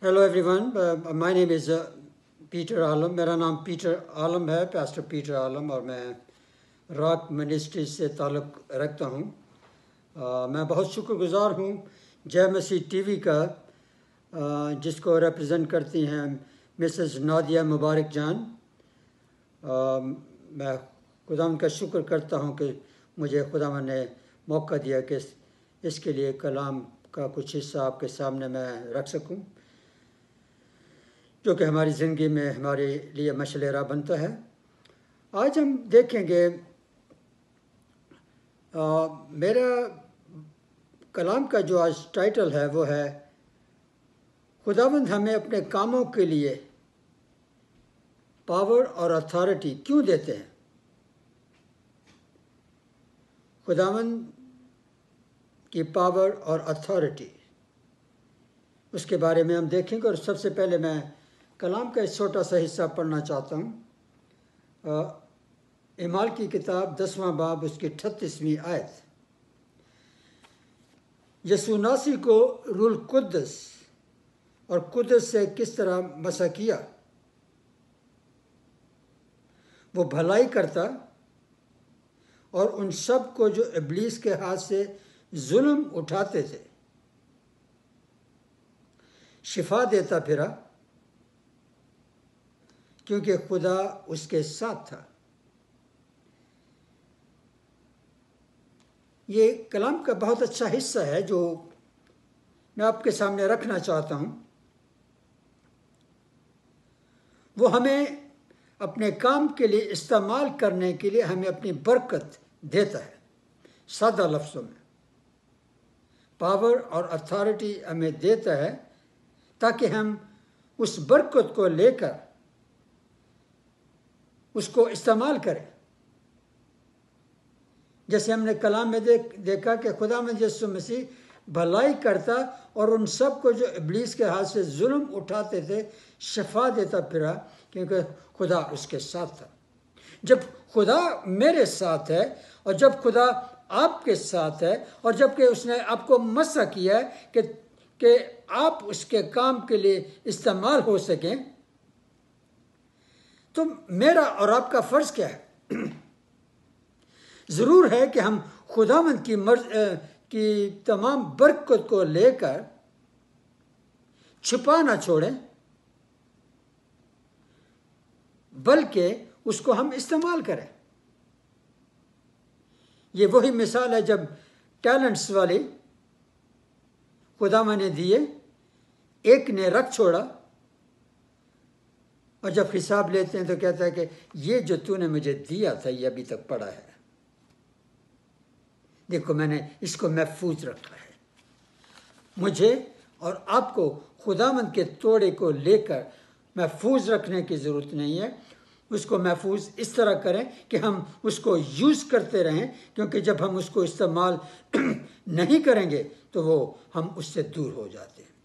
Hello everyone, my name is Peter Alam. मेरा नाम Peter आलम है, pastor पीटर आलम, और मैं रॉक मिनिस्ट्री से ताल्लुक़ रखता हूँ। मैं बहुत शुक्रगुजार हूँ जय मसीह टीवी का, जिसको रिप्रेजेंट करती हैं मिसेस नादिया मुबारक जान। मैं खुदावंद का शुक्र करता हूँ कि मुझे खुदावंद ने मौका दिया कि इसके लिए कलाम का कुछ हिस्सा आपके सामने मैं रख सकूँ, जो कि हमारी ज़िंदगी में हमारे लिए मशाल राह बनता है। आज हम देखेंगे, मेरा कलाम का जो आज टाइटल है वो है खुदावंद हमें अपने कामों के लिए पावर और अथॉरिटी क्यों देते हैं। खुदावंद की पावर और अथॉरिटी, उसके बारे में हम देखेंगे। और सबसे पहले मैं कलाम का एक छोटा सा हिस्सा पढ़ना चाहता हूँ। इमाल की किताब 10वां बाब उसकी 38वीं आयत। यसू नासी को रूल कुद्दस और कुद्दस से किस तरह मसा किया। वो भलाई करता और उन सब को जो इब्लीस के हाथ से जुल्म उठाते थे शिफा देता फिरा, क्योंकि खुदा उसके साथ था। ये कलाम का बहुत अच्छा हिस्सा है जो मैं आपके सामने रखना चाहता हूँ। वो हमें अपने काम के लिए इस्तेमाल करने के लिए हमें अपनी बरकत देता है। सादा लफ्ज़ों में पावर और अथॉरिटी हमें देता है ताकि हम उस बरकत को लेकर उसको इस्तेमाल करें। जैसे हमने कलाम में देखा कि खुदावंद यीशु मसीह भलाई करता और उन सब को जो इब्लीस के हाथ से जुल्म उठाते थे शिफा देता फिरा, क्योंकि खुदा उसके साथ था। जब खुदा मेरे साथ है और जब खुदा आपके साथ है और जबकि उसने आपको मसा किया है कि आप उसके काम के लिए इस्तेमाल हो सकें, तो मेरा और आपका फ़र्ज़ क्या है? ज़रूर है कि हम खुदावंद की तमाम बरकत को लेकर छुपा ना छोड़ें, बल्कि उसको हम इस्तेमाल करें। ये वही मिसाल है जब टैलेंट्स वाले खुदावंद ने दिए, एक ने रख छोड़ा, और जब हिसाब लेते हैं तो कहता है कि ये जो तूने मुझे दिया था ये अभी तक पड़ा है, देखो मैंने इसको महफूज रखा है। मुझे और आपको खुदावंद के तोड़े को लेकर महफूज रखने की ज़रूरत नहीं है। उसको महफूज इस तरह करें कि हम उसको यूज़ करते रहें, क्योंकि जब हम उसको इस्तेमाल नहीं करेंगे तो हम उससे दूर हो जाते हैं।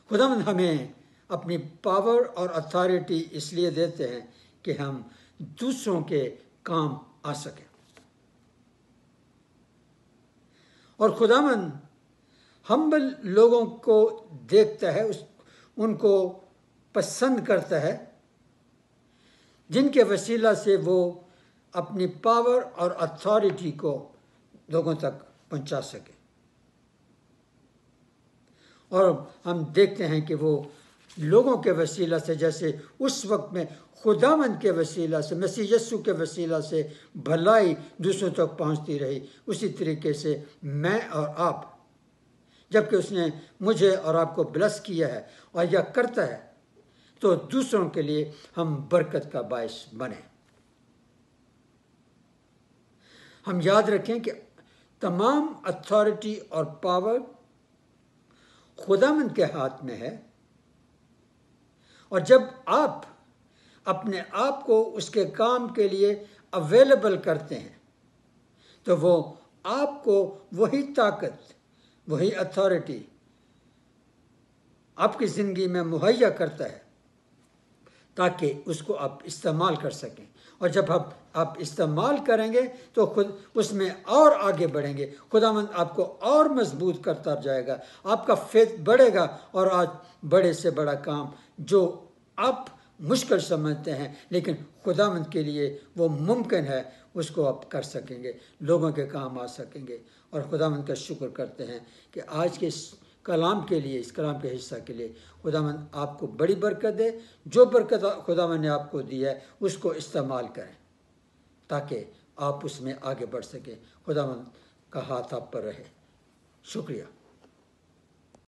खुदावंद हमें अपनी पावर और अथॉरिटी इसलिए देते हैं कि हम दूसरों के काम आ सकें। और खुदावंद हम्बल लोगों को देखता है, उनको पसंद करता है, जिनके वसीला से वो अपनी पावर और अथॉरिटी को लोगों तक पहुंचा सके। और हम देखते हैं कि वो लोगों के वसीला से, जैसे उस वक्त में खुदावंद के वसीला से, मसीह यीशु के वसीला से भलाई दूसरों तक पहुंचती रही, उसी तरीके से मैं और आप, जबकि उसने मुझे और आपको ब्लेस किया है और यह करता है, तो दूसरों के लिए हम बरकत का बायस बने। हम याद रखें कि तमाम अथॉरिटी और पावर खुदावंद के हाथ में है, और जब आप अपने आप को उसके काम के लिए अवेलेबल करते हैं तो वो आपको वही ताकत, वही अथॉरिटी आपकी ज़िंदगी में मुहैया करता है ताकि उसको आप इस्तेमाल कर सकें اور جب آپ استعمال کریں گے تو خود اس میں اور آگے بڑھیں گے، خداوند آپ کو اور مضبوط کرتا جائے گا، آپ کا فیتھ بڑھے گا، اور آج بڑے سے بڑا کام جو آپ مشکل سمجھتے ہیں لیکن خداوند کے لیے وہ ممکن ہے، اس کو آپ کر سکیں گے، لوگوں کے کام آ سکیں گے۔ اور خداوند کا شکر کرتے ہیں کہ آج کے اس کلام کے لیے، اس کلام کے حصہ کے لیے خداوند آپ کو بڑی برکت دے۔ جو برکت خداوند نے آپ کو دی ہے اس کو استعمال کریں تاکہ آپ اس میں آگے بڑھ سکیں۔ خداوند کا ہاتھ آپ پر رہے۔ شکریہ۔